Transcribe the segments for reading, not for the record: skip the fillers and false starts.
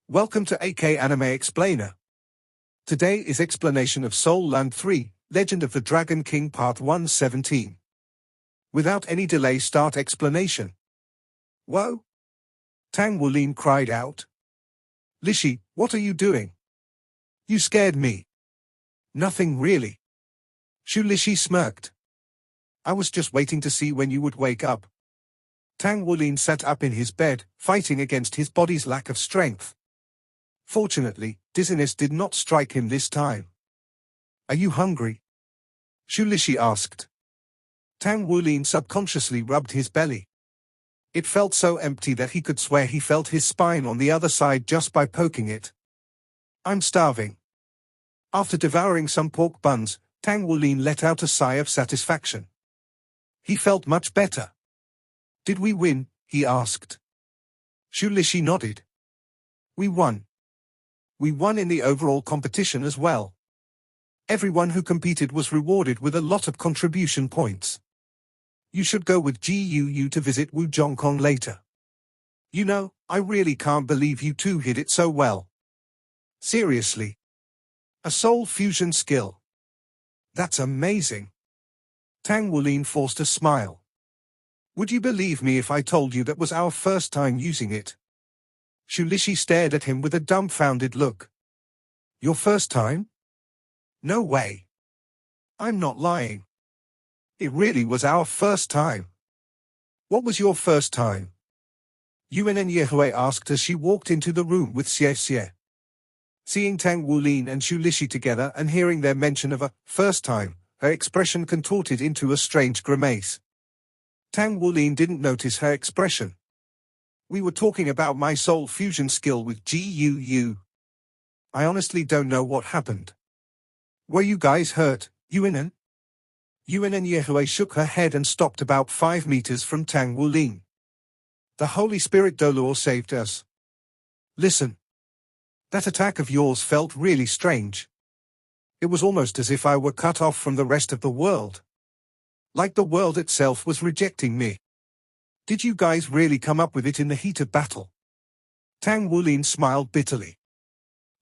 Welcome to AK Anime Explainer. Today is explanation of Soul Land 3, Legend of the Dragon King Part 117. Without any delay, start explanation. Whoa! Tang Wulin cried out. Lishi, what are you doing? You scared me. Nothing really. Shu Lishi smirked. I was just waiting to see when you would wake up. Tang Wulin sat up in his bed, fighting against his body's lack of strength. Fortunately, dizziness did not strike him this time. Are you hungry? Shu Lishi asked. Tang Wulin subconsciously rubbed his belly. It felt so empty that he could swear he felt his spine on the other side just by poking it. I'm starving. After devouring some pork buns, Tang Wulin let out a sigh of satisfaction. He felt much better. Did we win? He asked. Shu Lishi nodded. We won. We won in the overall competition as well. Everyone who competed was rewarded with a lot of contribution points. You should go with GUU to visit Wuzhongkong later. You know, I really can't believe you two hid it so well. Seriously. A soul fusion skill. That's amazing. Tang Wulin forced a smile. Would you believe me if I told you that was our first time using it? Shu Lishi stared at him with a dumbfounded look. Your first time? No way. I'm not lying. It really was our first time. What was your first time? Yuan and Yehui asked as she walked into the room with Xie Xie. Seeing Tang Wulin and Shu Lishi together and hearing their mention of a first time, her expression contorted into a strange grimace. Tang Wulin didn't notice her expression. We were talking about my soul fusion skill with GUU. I honestly don't know what happened. Were you guys hurt, Yuan? Yuan and Yehui shook her head and stopped about 5 meters from Tang Wulin. The Holy Spirit Dolor saved us. Listen. That attack of yours felt really strange. It was almost as if I were cut off from the rest of the world. Like the world itself was rejecting me. Did you guys really come up with it in the heat of battle? Tang Wulin smiled bitterly.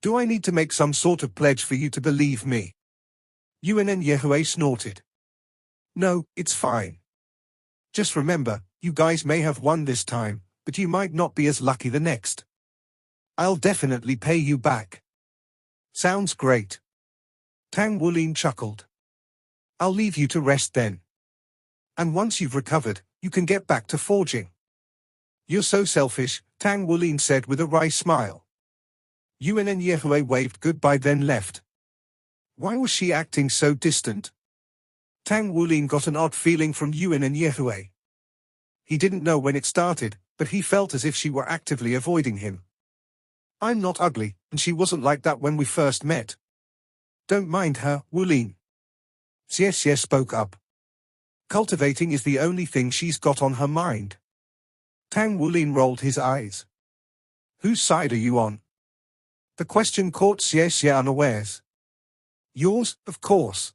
Do I need to make some sort of pledge for you to believe me? Yuan and Yehui snorted. No, it's fine. Just remember, you guys may have won this time, but you might not be as lucky the next. I'll definitely pay you back. Sounds great. Tang Wulin chuckled. I'll leave you to rest then. And once you've recovered, you can get back to forging. You're so selfish, Tang Wulin said with a wry smile. Yuan and Yehui waved goodbye then left. Why was she acting so distant? Tang Wulin got an odd feeling from Yuan and Yehui. He didn't know when it started, but he felt as if she were actively avoiding him. I'm not ugly, and she wasn't like that when we first met. Don't mind her, Wulin. Xie Xie spoke up. Cultivating is the only thing she's got on her mind. Tang Wulin rolled his eyes. Whose side are you on? The question caught Xie Xie unawares. Yours, of course.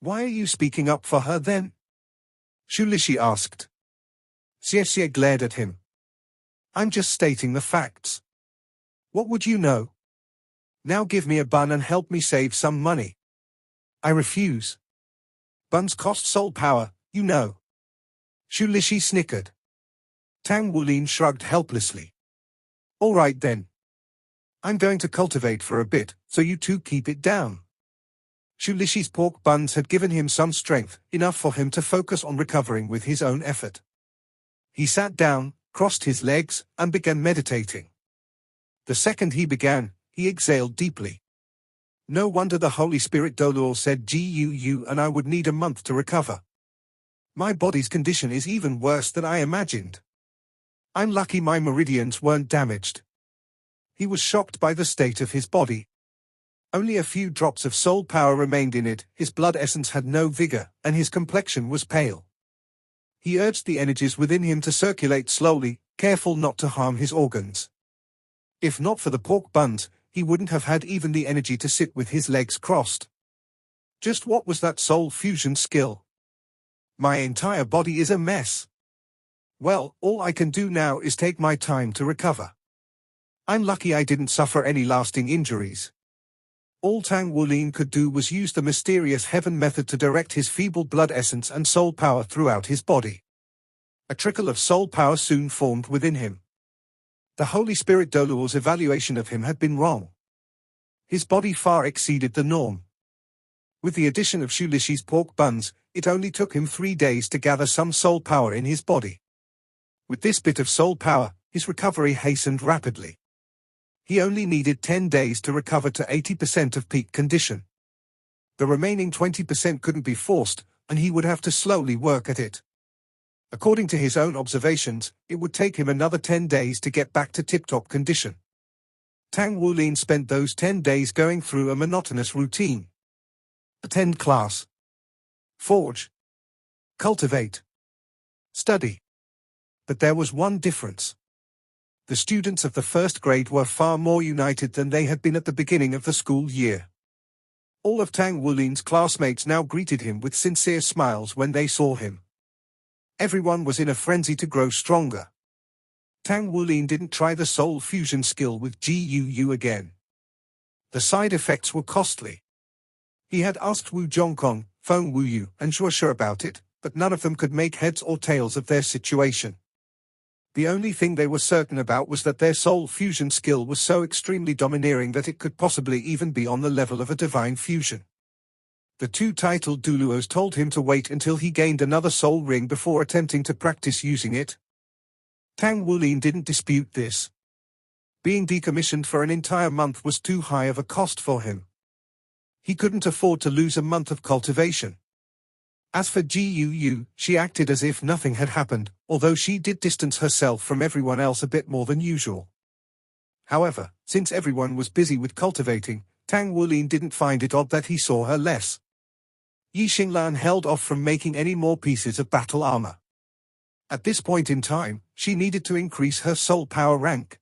Why are you speaking up for her then? Shu Lishi asked. Xie Xie glared at him. I'm just stating the facts. What would you know? Now give me a bun and help me save some money. I refuse. Buns cost soul power, you know. Shu Lishi snickered. Tang Wulin shrugged helplessly. All right then. I'm going to cultivate for a bit, so you two keep it down. Shu Lishi's pork buns had given him some strength, enough for him to focus on recovering with his own effort. He sat down, crossed his legs, and began meditating. The second he began, he exhaled deeply. No wonder the Holy Spirit Dolor said GUU and I would need a month to recover. My body's condition is even worse than I imagined. I'm lucky my meridians weren't damaged. He was shocked by the state of his body. Only a few drops of soul power remained in it, his blood essence had no vigor, and his complexion was pale. He urged the energies within him to circulate slowly, careful not to harm his organs. If not for the pork buns, he wouldn't have had even the energy to sit with his legs crossed. Just what was that soul fusion skill? My entire body is a mess. Well, all I can do now is take my time to recover. I'm lucky I didn't suffer any lasting injuries. All Tang Wulin could do was use the mysterious heaven method to direct his feeble blood essence and soul power throughout his body. A trickle of soul power soon formed within him. The Holy Spirit Doluo's evaluation of him had been wrong. His body far exceeded the norm. With the addition of Shulishi's pork buns, it only took him 3 days to gather some soul power in his body. With this bit of soul power, his recovery hastened rapidly. He only needed 10 days to recover to 80% of peak condition. The remaining 20% couldn't be forced, and he would have to slowly work at it. According to his own observations, it would take him another 10 days to get back to tip-top condition. Tang Wulin spent those 10 days going through a monotonous routine. Attend class. Forge. Cultivate. Study. But there was one difference. The students of the first grade were far more united than they had been at the beginning of the school year. All of Tang Wulin's classmates now greeted him with sincere smiles when they saw him. Everyone was in a frenzy to grow stronger. Tang Wulin didn't try the soul fusion skill with Guu again. The side effects were costly. He had asked Wu Zhongkong, Feng Wuyu, and Shuoshe about it, but none of them could make heads or tails of their situation. The only thing they were certain about was that their soul fusion skill was so extremely domineering that it could possibly even be on the level of a divine fusion. The two titled Duluos told him to wait until he gained another soul ring before attempting to practice using it. Tang Wulin didn't dispute this. Being decommissioned for an entire month was too high of a cost for him. He couldn't afford to lose a month of cultivation. As for Guu, she acted as if nothing had happened, although she did distance herself from everyone else a bit more than usual. However, since everyone was busy with cultivating, Tang Wulin didn't find it odd that he saw her less. Yi Xinglan held off from making any more pieces of battle armor. At this point in time, she needed to increase her soul power rank.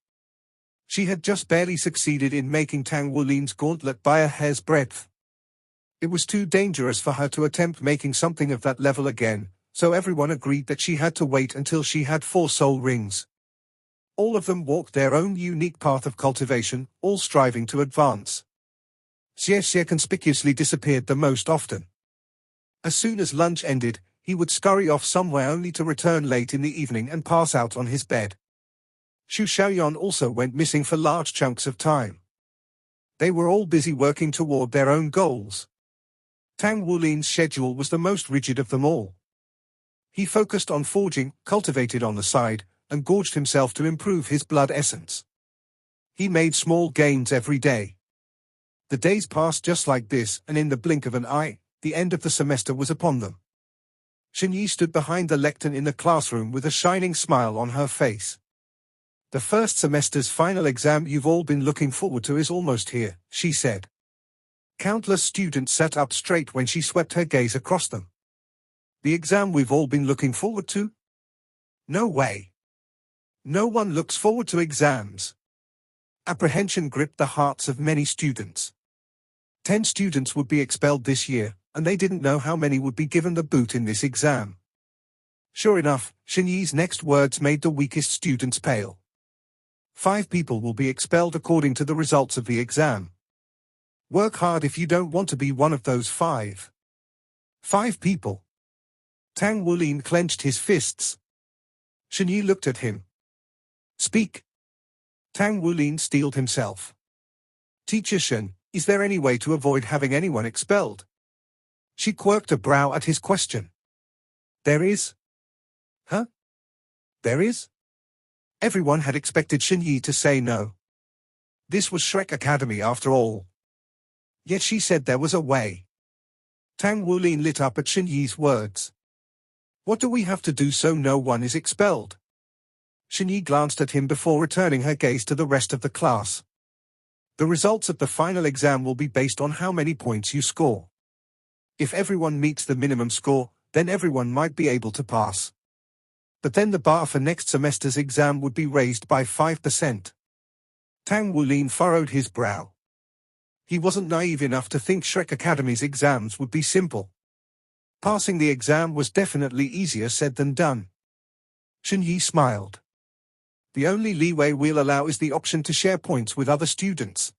She had just barely succeeded in making Tang Wulin's gauntlet by a hair's breadth. It was too dangerous for her to attempt making something of that level again, so everyone agreed that she had to wait until she had 4 soul rings. All of them walked their own unique path of cultivation, all striving to advance. Xie conspicuously disappeared the most often. As soon as lunch ended, he would scurry off somewhere only to return late in the evening and pass out on his bed. Xu Xiaoyan also went missing for large chunks of time. They were all busy working toward their own goals. Tang Wulin's schedule was the most rigid of them all. He focused on forging, cultivated on the side, and gorged himself to improve his blood essence. He made small gains every day. The days passed just like this, and in the blink of an eye, the end of the semester was upon them. Xinyi stood behind the lectern in the classroom with a shining smile on her face. The first semester's final exam you've all been looking forward to is almost here, she said. Countless students sat up straight when she swept her gaze across them. The exam we've all been looking forward to? No way. No one looks forward to exams. Apprehension gripped the hearts of many students. 10 students would be expelled this year, and they didn't know how many would be given the boot in this exam. Sure enough, Xinyi's next words made the weakest students pale. 5 people will be expelled according to the results of the exam. Work hard if you don't want to be one of those 5. 5 people. Tang Wulin clenched his fists. Xinyi looked at him. Speak. Tang Wulin steeled himself. Teacher Shen, is there any way to avoid having anyone expelled? She quirked a brow at his question. There is? Huh? There is? Everyone had expected Xinyi to say no. This was Shrek Academy after all. Yet she said there was a way. Tang Wulin lit up at Xinyi's words. What do we have to do so no one is expelled? Xinyi glanced at him before returning her gaze to the rest of the class. The results of the final exam will be based on how many points you score. If everyone meets the minimum score, then everyone might be able to pass. But then the bar for next semester's exam would be raised by 5%. Tang Wulin furrowed his brow. He wasn't naive enough to think Shrek Academy's exams would be simple. Passing the exam was definitely easier said than done. Xinyi smiled. The only leeway we'll allow is the option to share points with other students.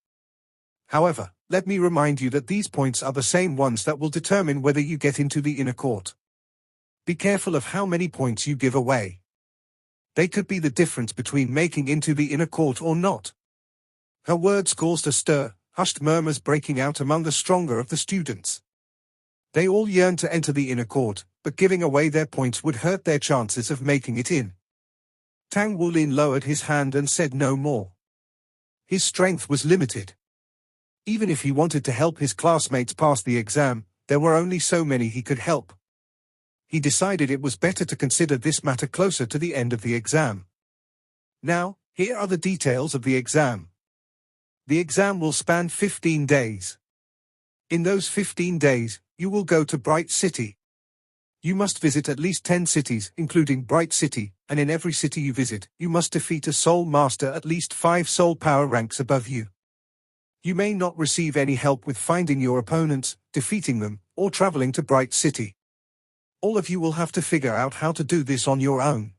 However, let me remind you that these points are the same ones that will determine whether you get into the inner court. Be careful of how many points you give away. They could be the difference between making into the inner court or not. Her words caused a stir, hushed murmurs breaking out among the stronger of the students. They all yearned to enter the inner court, but giving away their points would hurt their chances of making it in. Tang Wulin lowered his hand and said no more. His strength was limited. Even if he wanted to help his classmates pass the exam, there were only so many he could help. He decided it was better to consider this matter closer to the end of the exam. Now, here are the details of the exam. The exam will span 15 days. In those 15 days, you will go to Bright City. You must visit at least 10 cities, including Bright City, and in every city you visit, you must defeat a soul master at least 5 soul power ranks above you. You may not receive any help with finding your opponents, defeating them, or traveling to Bright City. All of you will have to figure out how to do this on your own.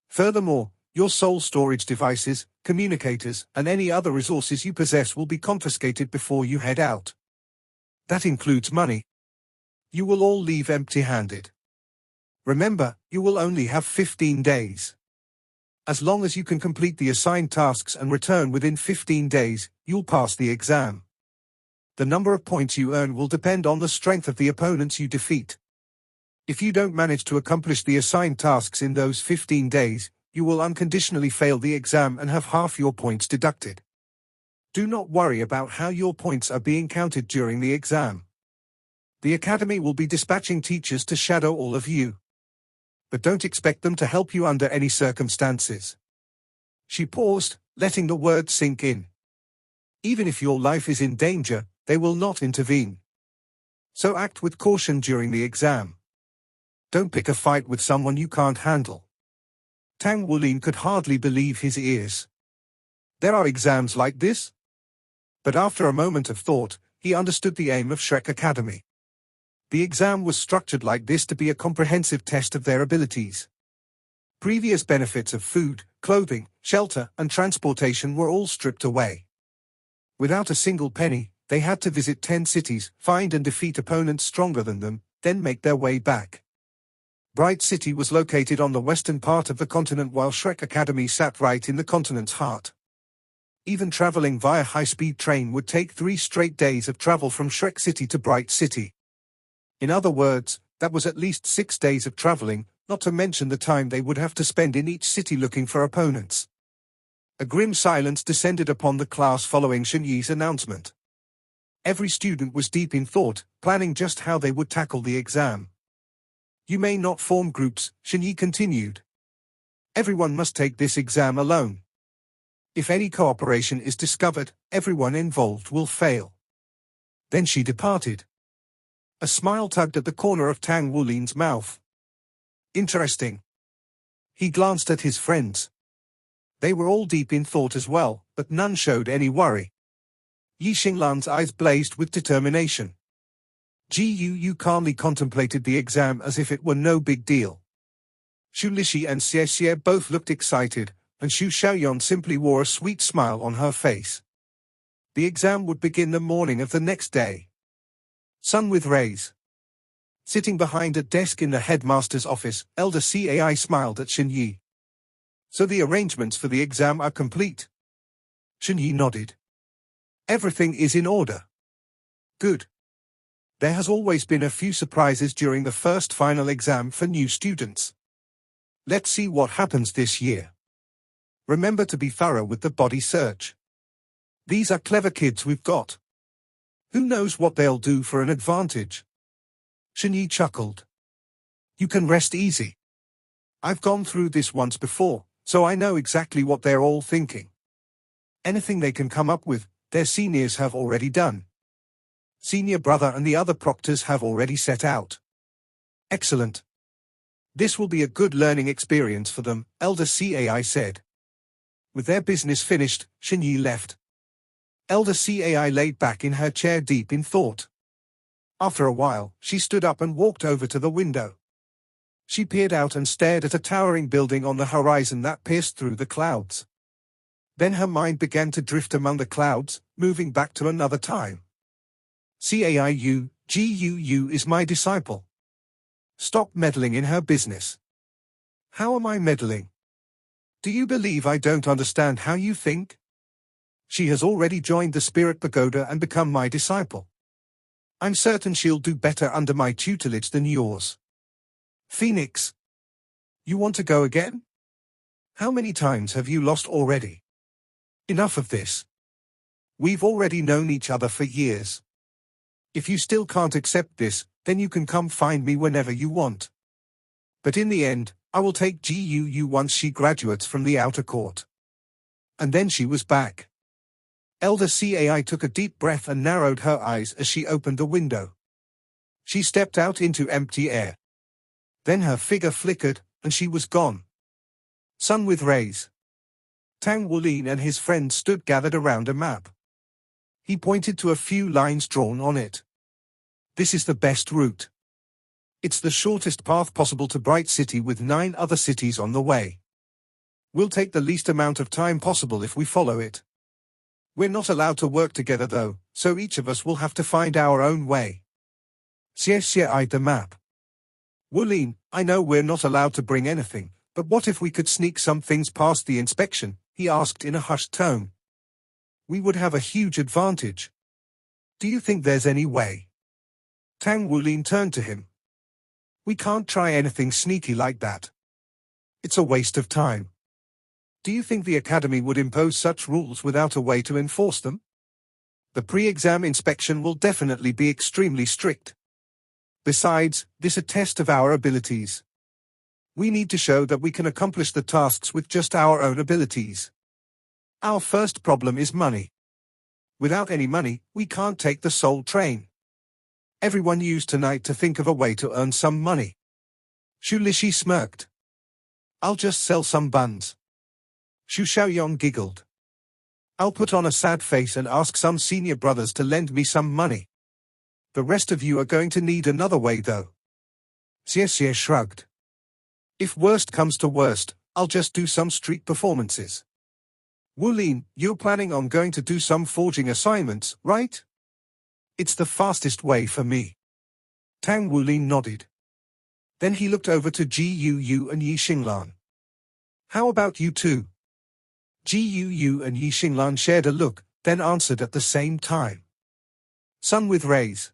Furthermore, your soul storage devices, communicators, and any other resources you possess will be confiscated before you head out. That includes money. You will all leave empty-handed. Remember, you will only have 15 days. As long as you can complete the assigned tasks and return within 15 days, you'll pass the exam. The number of points you earn will depend on the strength of the opponents you defeat. If you don't manage to accomplish the assigned tasks in those 15 days, you will unconditionally fail the exam and have half your points deducted. Do not worry about how your points are being counted during the exam. The academy will be dispatching teachers to shadow all of you. But don't expect them to help you under any circumstances. She paused, letting the words sink in. Even if your life is in danger, they will not intervene. So act with caution during the exam. Don't pick a fight with someone you can't handle. Tang Wulin could hardly believe his ears. There are exams like this? But after a moment of thought, he understood the aim of Shrek Academy. The exam was structured like this to be a comprehensive test of their abilities. Previous benefits of food, clothing, shelter, and transportation were all stripped away. Without a single penny, they had to visit 10 cities, find and defeat opponents stronger than them, then make their way back. Bright City was located on the western part of the continent while Shrek Academy sat right in the continent's heart. Even traveling via high-speed train would take 3 straight days of travel from Shrek City to Bright City. In other words, that was at least 6 days of traveling, not to mention the time they would have to spend in each city looking for opponents. A grim silence descended upon the class following Shenyi's announcement. Every student was deep in thought, planning just how they would tackle the exam. You may not form groups, Shenyi continued. Everyone must take this exam alone. If any cooperation is discovered, everyone involved will fail. Then she departed. A smile tugged at the corner of Tang Wulin's mouth. Interesting. He glanced at his friends. They were all deep in thought as well, but none showed any worry. Yi Xinglan's eyes blazed with determination. Ji Yu calmly contemplated the exam as if it were no big deal. Xu Lixi and Xie Xie both looked excited, and Xu Xiaoyan simply wore a sweet smile on her face. The exam would begin the morning of the next day. Sun with rays. Sitting behind a desk in the headmaster's office, Elder Cai smiled at Shenyi. So the arrangements for the exam are complete? Shenyi nodded. Everything is in order. Good. There has always been a few surprises during the first final exam for new students. Let's see what happens this year. Remember to be thorough with the body search. These are clever kids we've got. Who knows what they'll do for an advantage? Shenyi chuckled. You can rest easy. I've gone through this once before, so I know exactly what they're all thinking. Anything they can come up with, their seniors have already done. Senior brother and the other proctors have already set out. Excellent. This will be a good learning experience for them, Elder Cai said. With their business finished, Shenyi left. Elder Cai laid back in her chair deep in thought. After a while, she stood up and walked over to the window. She peered out and stared at a towering building on the horizon that pierced through the clouds. Then her mind began to drift among the clouds, moving back to another time. Caiyuu is my disciple. Stop meddling in her business. How am I meddling? Do you believe I don't understand how you think? She has already joined the Spirit Pagoda and become my disciple. I'm certain she'll do better under my tutelage than yours. Phoenix. You want to go again? How many times have you lost already? Enough of this. We've already known each other for years. If you still can't accept this, then you can come find me whenever you want. But in the end, I will take Guu once she graduates from the outer court. And then she was back. Elder Cai took a deep breath and narrowed her eyes as she opened the window. She stepped out into empty air. Then her figure flickered, and she was gone. Sun with rays. Tang Wulin and his friends stood gathered around a map. He pointed to a few lines drawn on it. This is the best route. It's the shortest path possible to Bright City with 9 other cities on the way. We'll take the least amount of time possible if we follow it. We're not allowed to work together though, so each of us will have to find our own way. Xie eyed the map. Wulin, I know we're not allowed to bring anything, but what if we could sneak some things past the inspection? He asked in a hushed tone. We would have a huge advantage. Do you think there's any way? Tang Wulin turned to him. We can't try anything sneaky like that. It's a waste of time. Do you think the Academy would impose such rules without a way to enforce them? The pre-exam inspection will definitely be extremely strict. Besides, this is a test of our abilities. We need to show that we can accomplish the tasks with just our own abilities. Our first problem is money. Without any money, we can't take the Soul Train. Everyone used tonight to think of a way to earn some money. Xu Lixi smirked. I'll just sell some buns. Xu Xiaoyong giggled. I'll put on a sad face and ask some senior brothers to lend me some money. The rest of you are going to need another way though. Xie shrugged. If worst comes to worst, I'll just do some street performances. Wulin, you're planning on going to do some forging assignments, right? It's the fastest way for me. Tang Wulin nodded. Then he looked over to Guu and Yi Xinglan. How about you two? Guu and Yi Xinglan shared a look, then answered at the same time. Sun with rays.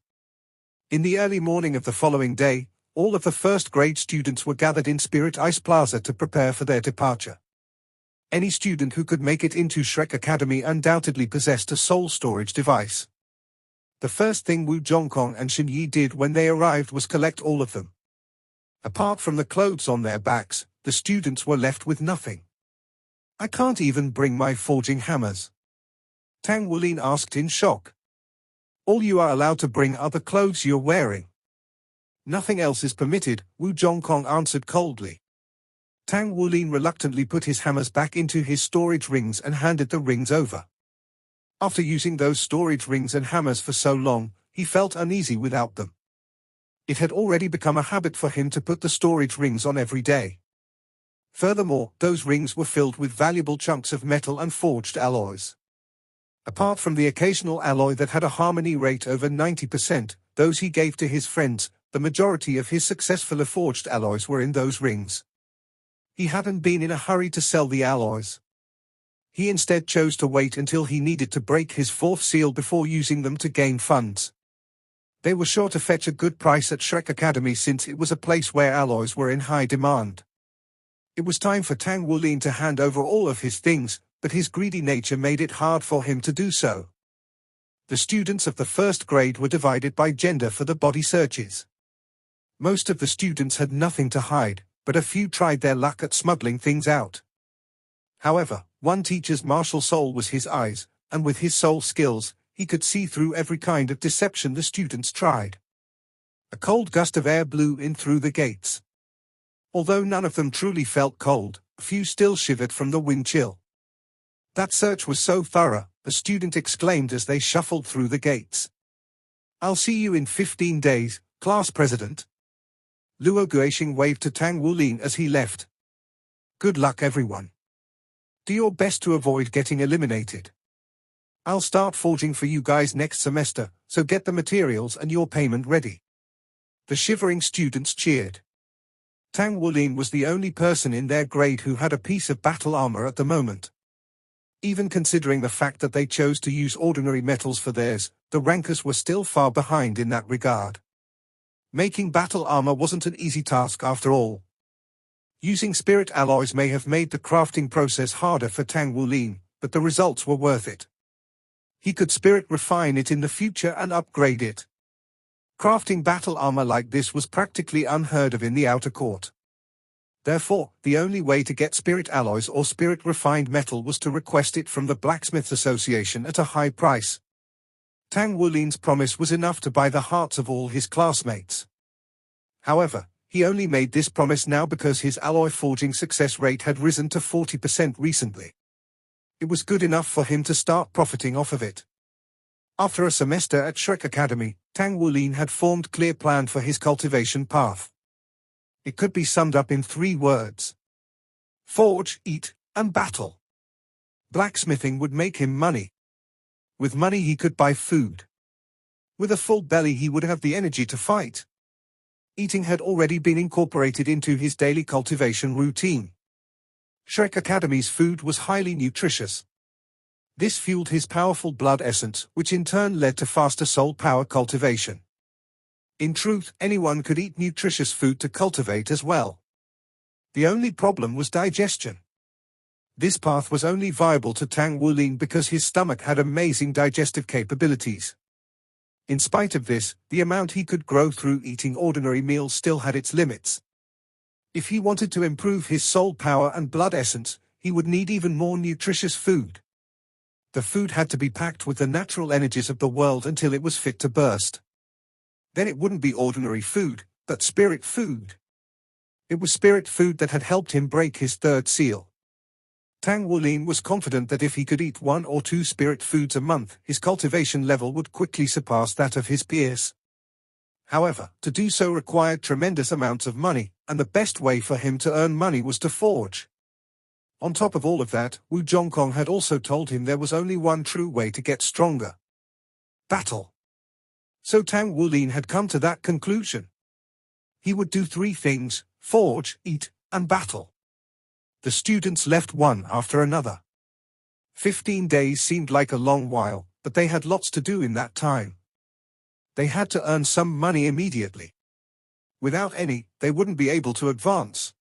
In the early morning of the following day, all of the first-grade students were gathered in Spirit Ice Plaza to prepare for their departure. Any student who could make it into Shrek Academy undoubtedly possessed a soul storage device. The first thing Wu Zhongkong and Xin Yi did when they arrived was collect all of them. Apart from the clothes on their backs, the students were left with nothing. I can't even bring my forging hammers. Tang Wulin asked in shock. All you are allowed to bring are the clothes you're wearing. Nothing else is permitted, Wu Zhongkong answered coldly. Tang Wulin reluctantly put his hammers back into his storage rings and handed the rings over. After using those storage rings and hammers for so long, he felt uneasy without them. It had already become a habit for him to put the storage rings on every day. Furthermore, those rings were filled with valuable chunks of metal and forged alloys. Apart from the occasional alloy that had a harmony rate over 90%, those he gave to his friends, the majority of his successfully forged alloys were in those rings. He hadn't been in a hurry to sell the alloys. He instead chose to wait until he needed to break his 4th seal before using them to gain funds. They were sure to fetch a good price at Shrek Academy since it was a place where alloys were in high demand. It was time for Tang Wulin to hand over all of his things, but his greedy nature made it hard for him to do so. The students of the first grade were divided by gender for the body searches. Most of the students had nothing to hide, but a few tried their luck at smuggling things out. However, one teacher's martial soul was his eyes, and with his soul skills, he could see through every kind of deception the students tried. A cold gust of air blew in through the gates. Although none of them truly felt cold, a few still shivered from the wind chill. That search was so thorough, a student exclaimed as they shuffled through the gates. I'll see you in 15 days, class president. Luo Guixing waved to Tang Wulin as he left. Good luck everyone. Do your best to avoid getting eliminated. I'll start forging for you guys next semester, so get the materials and your payment ready. The shivering students cheered. Tang Wulin was the only person in their grade who had a piece of battle armor at the moment. Even considering the fact that they chose to use ordinary metals for theirs, the rankers were still far behind in that regard. Making battle armor wasn't an easy task after all. Using spirit alloys may have made the crafting process harder for Tang Wulin, but the results were worth it. He could spirit refine it in the future and upgrade it. Crafting battle armor like this was practically unheard of in the outer court. Therefore, the only way to get spirit alloys or spirit refined metal was to request it from the Blacksmiths Association at a high price. Tang Wulin's promise was enough to buy the hearts of all his classmates. However, he only made this promise now because his alloy forging success rate had risen to 40% recently. It was good enough for him to start profiting off of it. After a semester at Shrek Academy, Tang Wulin had formed a clear plan for his cultivation path. It could be summed up in 3 words. Forge, eat, and battle. Blacksmithing would make him money. With money he could buy food. With a full belly he would have the energy to fight. Eating had already been incorporated into his daily cultivation routine. Shrek Academy's food was highly nutritious. This fueled his powerful blood essence, which in turn led to faster soul power cultivation. In truth, anyone could eat nutritious food to cultivate as well. The only problem was digestion. This path was only viable to Tang Wulin because his stomach had amazing digestive capabilities. In spite of this, the amount he could grow through eating ordinary meals still had its limits. If he wanted to improve his soul power and blood essence, he would need even more nutritious food. The food had to be packed with the natural energies of the world until it was fit to burst. Then it wouldn't be ordinary food, but spirit food. It was spirit food that had helped him break his 3rd seal. Tang Wulin was confident that if he could eat 1 or 2 spirit foods a month, his cultivation level would quickly surpass that of his peers. However, to do so required tremendous amounts of money, and the best way for him to earn money was to forge. On top of all of that, Wu Zhongkong had also told him there was only one true way to get stronger. Battle. So Tang Wulin had come to that conclusion. He would do 3 things: forge, eat, and battle. The students left one after another. 15 days seemed like a long while, but they had lots to do in that time. They had to earn some money immediately. Without any, they wouldn't be able to advance.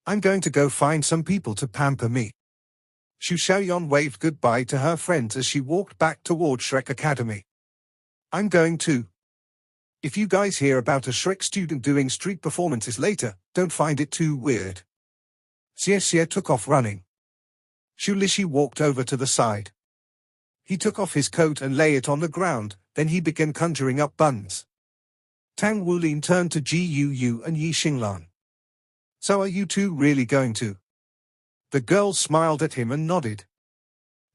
I'm going to go find some people to pamper me. Xu Xiaoyan waved goodbye to her friends as she walked back toward Shrek Academy. I'm going too. If you guys hear about a Shrek student doing street performances later, don't find it too weird. Xie Xie took off running. Xu Lixi walked over to the side. He took off his coat and lay it on the ground, then he began conjuring up buns. Tang Wulin turned to Ji Yu and Yi Xinglan. So are you two really going to? The girls smiled at him and nodded.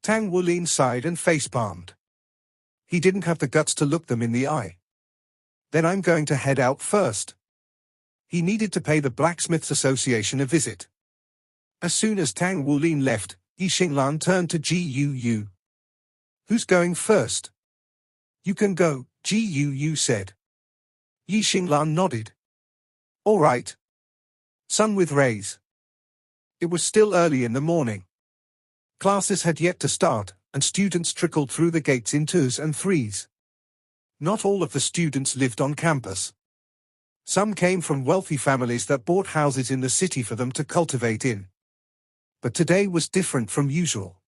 Tang Wulin sighed and facepalmed. He didn't have the guts to look them in the eye. Then I'm going to head out first. He needed to pay the Blacksmiths Association a visit. As soon as Tang Wulin left, Yi Xinglan turned to Ji Yu. Who's going first? You can go, Ji Yu said. Yi Xinglan nodded. All right. Sun with rays. It was still early in the morning. Classes had yet to start, and students trickled through the gates in 2s and 3s. Not all of the students lived on campus. Some came from wealthy families that bought houses in the city for them to cultivate in. But today was different from usual.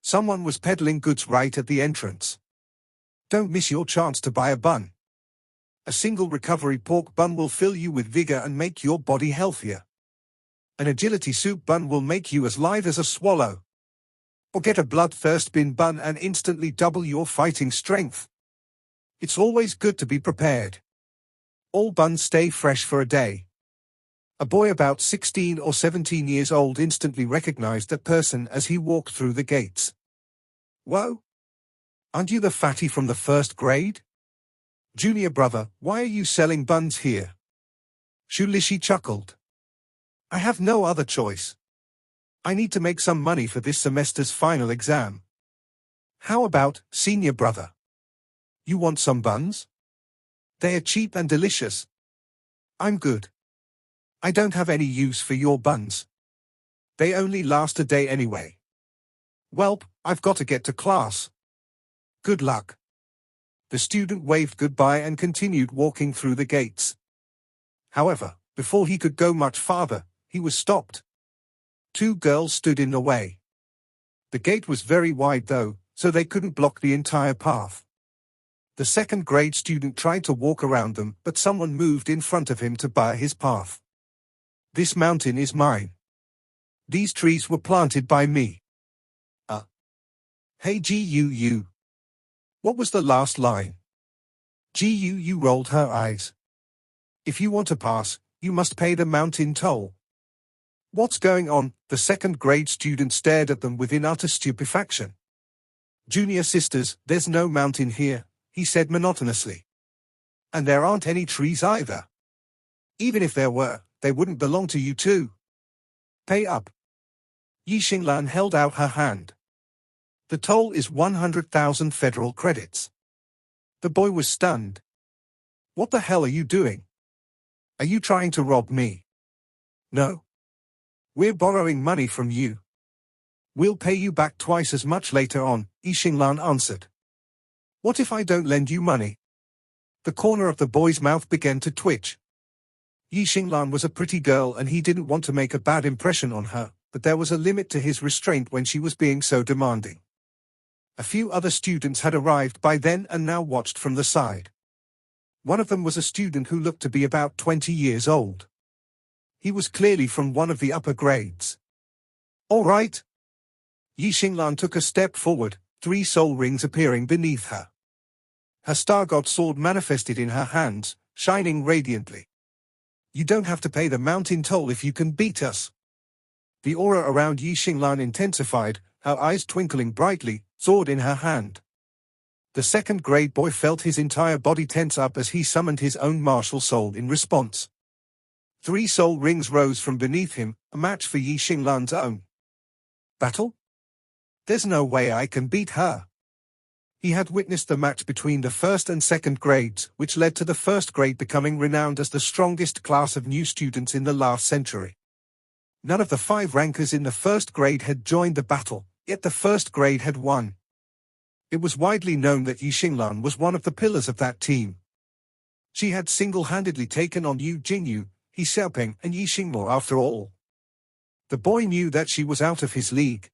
Someone was peddling goods right at the entrance. Don't miss your chance to buy a bun. A single recovery pork bun will fill you with vigor and make your body healthier. An agility soup bun will make you as lithe as a swallow. Or get a bloodthirst bin bun and instantly double your fighting strength. It's always good to be prepared. All buns stay fresh for a day. A boy about 16 or 17 years old instantly recognized that person as he walked through the gates. Whoa! Aren't you the fatty from the 1st grade? Junior brother, why are you selling buns here? Shulishi chuckled. I have no other choice. I need to make some money for this semester's final exam. How about, senior brother? You want some buns? They are cheap and delicious. I'm good. I don't have any use for your buns. They only last a day anyway. Welp, I've got to get to class. Good luck. The student waved goodbye and continued walking through the gates. However, before he could go much farther, he was stopped. Two girls stood in the way. The gate was very wide though, so they couldn't block the entire path. The second-grade student tried to walk around them, but someone moved in front of him to bar his path. This mountain is mine. These trees were planted by me. Hey Guu. What was the last line? Guu rolled her eyes. If you want to pass, you must pay the mountain toll. What's going on? The second-grade student stared at them within utter stupefaction. Junior sisters, there's no mountain here, he said monotonously. And there aren't any trees either. Even if there were, they wouldn't belong to you too. Pay up. Yi Xinglan held out her hand. The toll is 100,000 federal credits. The boy was stunned. What the hell are you doing? Are you trying to rob me? No. We're borrowing money from you. We'll pay you back twice as much later on, Yi Xinglan answered. What if I don't lend you money? The corner of the boy's mouth began to twitch. Yi Xinglan was a pretty girl and he didn't want to make a bad impression on her, but there was a limit to his restraint when she was being so demanding. A few other students had arrived by then and now watched from the side. One of them was a student who looked to be about 20 years old. He was clearly from one of the upper grades. All right. Yi Xinglan took a step forward, 3 soul rings appearing beneath her. Her star god sword manifested in her hands, shining radiantly. You don't have to pay the mountain toll if you can beat us. The aura around Yi Xinglan intensified, her eyes twinkling brightly, sword in her hand. The second-grade boy felt his entire body tense up as he summoned his own martial soul in response. 3 soul rings rose from beneath him, a match for Yi Xinglan's own. Battle? There's no way I can beat her. He had witnessed the match between the first and second grades, which led to the first grade becoming renowned as the strongest class of new students in the last century. None of the 5 rankers in the first grade had joined the battle, yet the first grade had won. It was widely known that Yi Xinglan was one of the pillars of that team. She had single-handedly taken on Yu Jingyu, He Xiaoping, and Yi Xingmo after all. The boy knew that she was out of his league.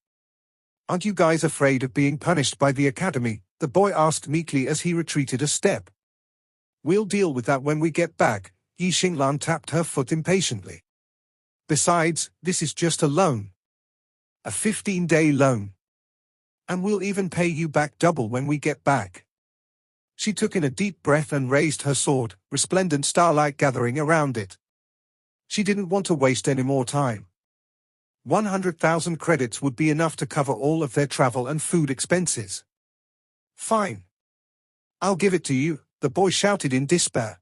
Aren't you guys afraid of being punished by the academy? The boy asked meekly as he retreated a step. We'll deal with that when we get back, Yi Xinglan tapped her foot impatiently. Besides, this is just a loan. A 15-day loan. And we'll even pay you back double when we get back. She took in a deep breath and raised her sword, resplendent starlight gathering around it. She didn't want to waste any more time. 100,000 credits would be enough to cover all of their travel and food expenses. Fine. I'll give it to you, the boy shouted in despair.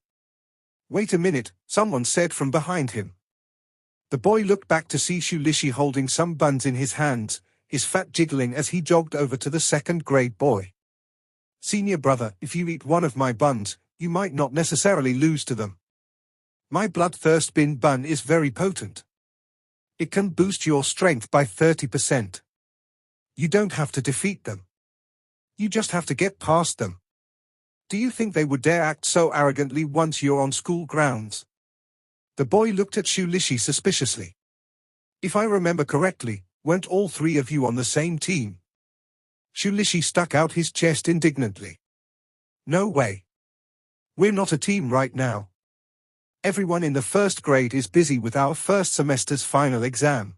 Wait a minute, someone said from behind him. The boy looked back to see Shulishi holding some buns in his hands, his fat jiggling as he jogged over to the second-grade boy. Senior brother, if you eat one of my buns, you might not necessarily lose to them. My bloodthirst bin bun is very potent. It can boost your strength by 30%. You don't have to defeat them. You just have to get past them. Do you think they would dare act so arrogantly once you're on school grounds? The boy looked at Shulishi suspiciously. If I remember correctly, weren't all 3 of you on the same team? Shulishi stuck out his chest indignantly. No way. We're not a team right now. Everyone in the first grade is busy with our first semester's final exam.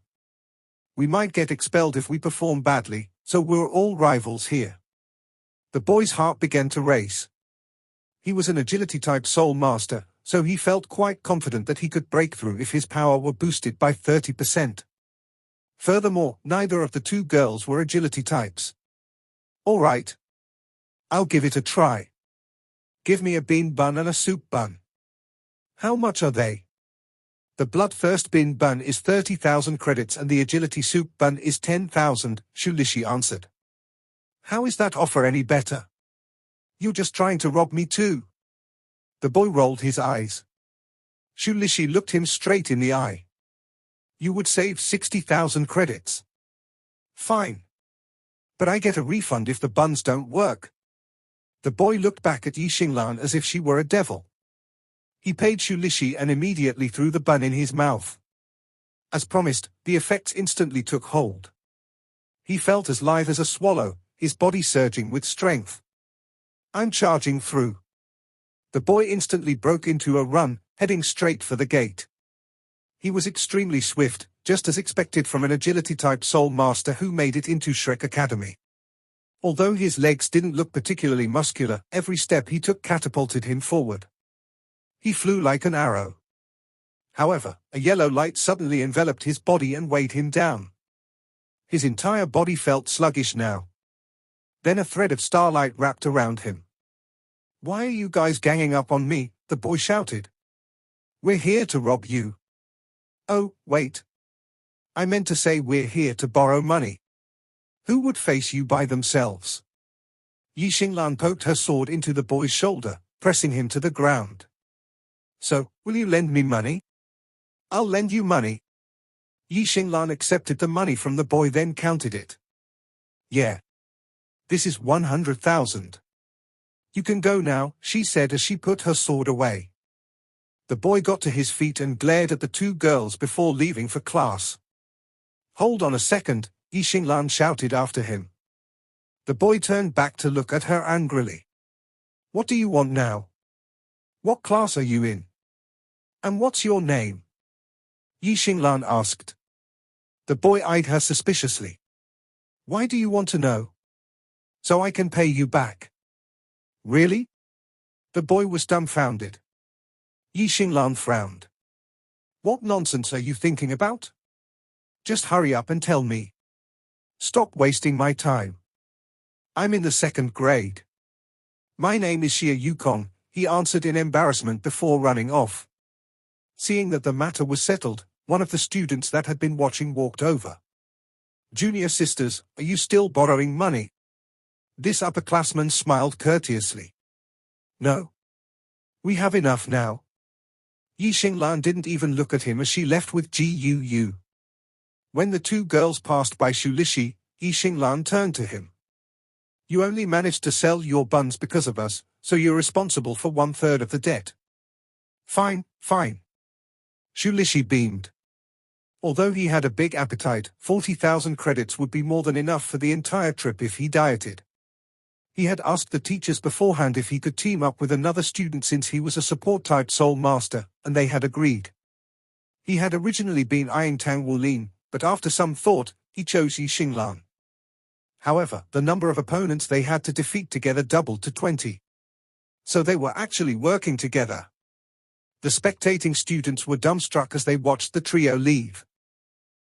We might get expelled if we perform badly, so we're all rivals here. The boy's heart began to race. He was an agility-type soul master, so he felt quite confident that he could break through if his power were boosted by 30%. Furthermore, neither of the 2 girls were agility types. All right. I'll give it a try. Give me a bean bun and a soup bun. How much are they? The bloodthirst bin bun is 30,000 credits and the agility soup bun is 10,000, Shulishi answered. How is that offer any better? You're just trying to rob me too. The boy rolled his eyes. Shulishi looked him straight in the eye. You would save 60,000 credits. Fine. But I get a refund if the buns don't work. The boy looked back at Yi Xinglan as if she were a devil. He paid Shulishi and immediately threw the bun in his mouth. As promised, the effects instantly took hold. He felt as lithe as a swallow, his body surging with strength. I'm charging through. The boy instantly broke into a run, heading straight for the gate. He was extremely swift, just as expected from an agility-type soul master who made it into Shrek Academy. Although his legs didn't look particularly muscular, every step he took catapulted him forward. He flew like an arrow. However, a yellow light suddenly enveloped his body and weighed him down. His entire body felt sluggish now. Then a thread of starlight wrapped around him. Why are you guys ganging up on me? The boy shouted. We're here to rob you. Oh, wait. I meant to say we're here to borrow money. Who would face you by themselves? Yi Xinglan poked her sword into the boy's shoulder, pressing him to the ground. So, will you lend me money? I'll lend you money. Yi Xinglan accepted the money from the boy, then counted it. Yeah. This is 100,000. You can go now, she said as she put her sword away. The boy got to his feet and glared at the two girls before leaving for class. Hold on a second, Yi Xinglan shouted after him. The boy turned back to look at her angrily. What do you want now? What class are you in? And what's your name? Yi Xinglan asked. The boy eyed her suspiciously. Why do you want to know? So I can pay you back. Really? The boy was dumbfounded. Yi Xinglan frowned. What nonsense are you thinking about? Just hurry up and tell me. Stop wasting my time. I'm in the 2nd grade. My name is Xie Yukong, he answered in embarrassment before running off. Seeing that the matter was settled, one of the students that had been watching walked over. Junior sisters, are you still borrowing money? This upperclassman smiled courteously. No. We have enough now. Yi Xinglan didn't even look at him as she left with Gu. When the two girls passed by Shulishi, Yi Xinglan turned to him. You only managed to sell your buns because of us, so you're responsible for 1/3 of the debt. Fine, fine. Shulishi beamed. Although he had a big appetite, 40,000 credits would be more than enough for the entire trip if he dieted. He had asked the teachers beforehand if he could team up with another student since he was a support-type soul master, and they had agreed. He had originally been eyeing Tang Wulin, but after some thought, he chose Yi Xinglan. However, the number of opponents they had to defeat together doubled to 20. So they were actually working together. The spectating students were dumbstruck as they watched the trio leave.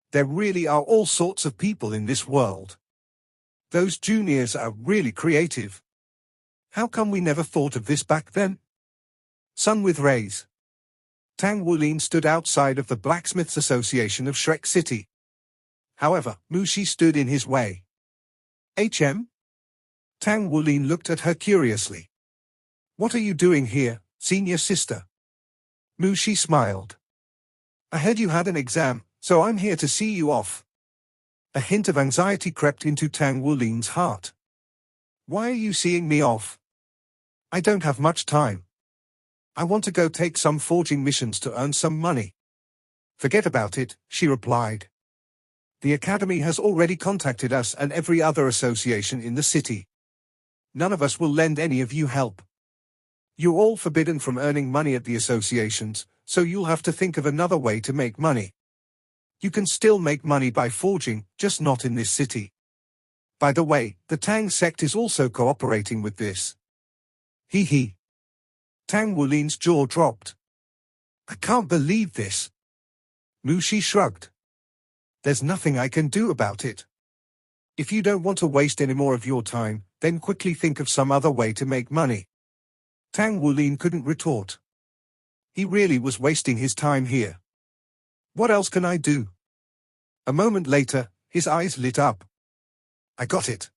There really are all sorts of people in this world. Those juniors are really creative. How come we never thought of this back then? Sun with rays. Tang Wulin stood outside of the Blacksmiths Association of Shrek City. However, Mushi stood in his way. HM? Tang Wulin looked at her curiously. What are you doing here, senior sister? Mushi smiled. I heard you had an exam, so I'm here to see you off. A hint of anxiety crept into Tang Wulin's heart. Why are you seeing me off? I don't have much time. I want to go take some forging missions to earn some money. Forget about it, she replied. The academy has already contacted us and every other association in the city. None of us will lend any of you help. You're all forbidden from earning money at the associations, so you'll have to think of another way to make money. You can still make money by forging, just not in this city. By the way, the Tang sect is also cooperating with this. Hee hee. Tang Wulin's jaw dropped. I can't believe this. Mushi shrugged. There's nothing I can do about it. If you don't want to waste any more of your time, then quickly think of some other way to make money. Tang Wulin couldn't retort. He really was wasting his time here. What else can I do? A moment later, his eyes lit up. I got it.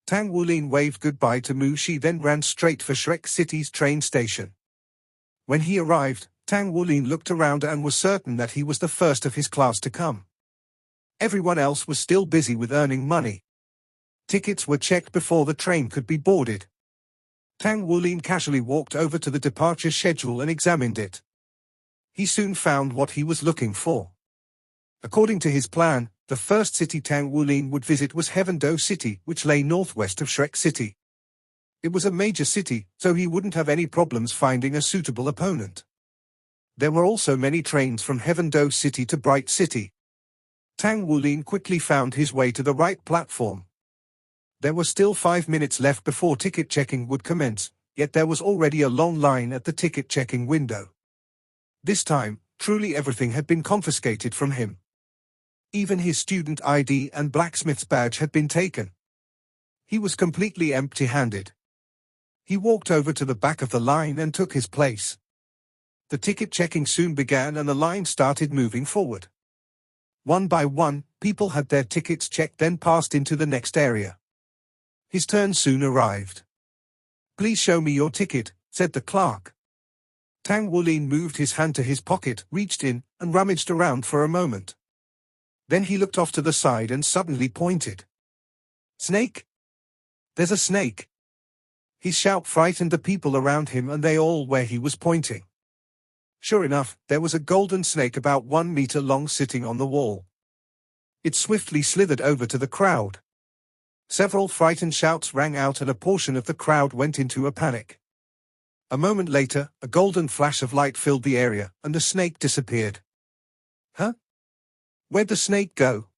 Tang Wulin waved goodbye to Mu Shi, then ran straight for Shrek City's train station. When he arrived, Tang Wulin looked around and was certain that he was the first of his class to come. Everyone else was still busy with earning money. Tickets were checked before the train could be boarded. Tang Wulin casually walked over to the departure schedule and examined it. He soon found what he was looking for. According to his plan, the first city Tang Wulin would visit was Heaven-Do City, which lay northwest of Shrek City. It was a major city, so he wouldn't have any problems finding a suitable opponent. There were also many trains from Heaven-Do City to Bright City. Tang Wulin quickly found his way to the right platform. There were still 5 minutes left before ticket checking would commence, yet there was already a long line at the ticket checking window. This time, truly everything had been confiscated from him. Even his student ID and blacksmith's badge had been taken. He was completely empty-handed. He walked over to the back of the line and took his place. The ticket checking soon began and the line started moving forward. One by one, people had their tickets checked, then passed into the next area. His turn soon arrived. "Please show me your ticket," said the clerk. Tang Wulin moved his hand to his pocket, reached in, and rummaged around for a moment. Then he looked off to the side and suddenly pointed. "Snake? There's a snake!" His shout frightened the people around him, and they all where he was pointing. Sure enough, there was a golden snake about 1 meter long sitting on the wall. It swiftly slithered over to the crowd. Several frightened shouts rang out and a portion of the crowd went into a panic. A moment later, a golden flash of light filled the area, and the snake disappeared. Huh? Where'd the snake go?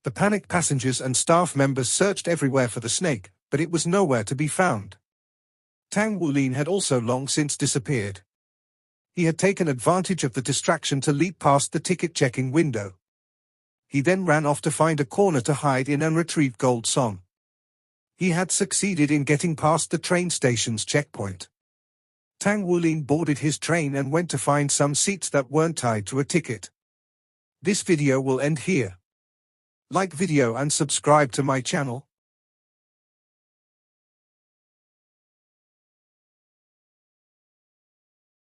The panicked passengers and staff members searched everywhere for the snake, but it was nowhere to be found. Tang Wulin had also long since disappeared. He had taken advantage of the distraction to leap past the ticket-checking window. He then ran off to find a corner to hide in and retrieve Gold Song. He had succeeded in getting past the train station's checkpoint. Tang Wulin boarded his train and went to find some seats that weren't tied to a ticket. This video will end here. Like video and subscribe to my channel.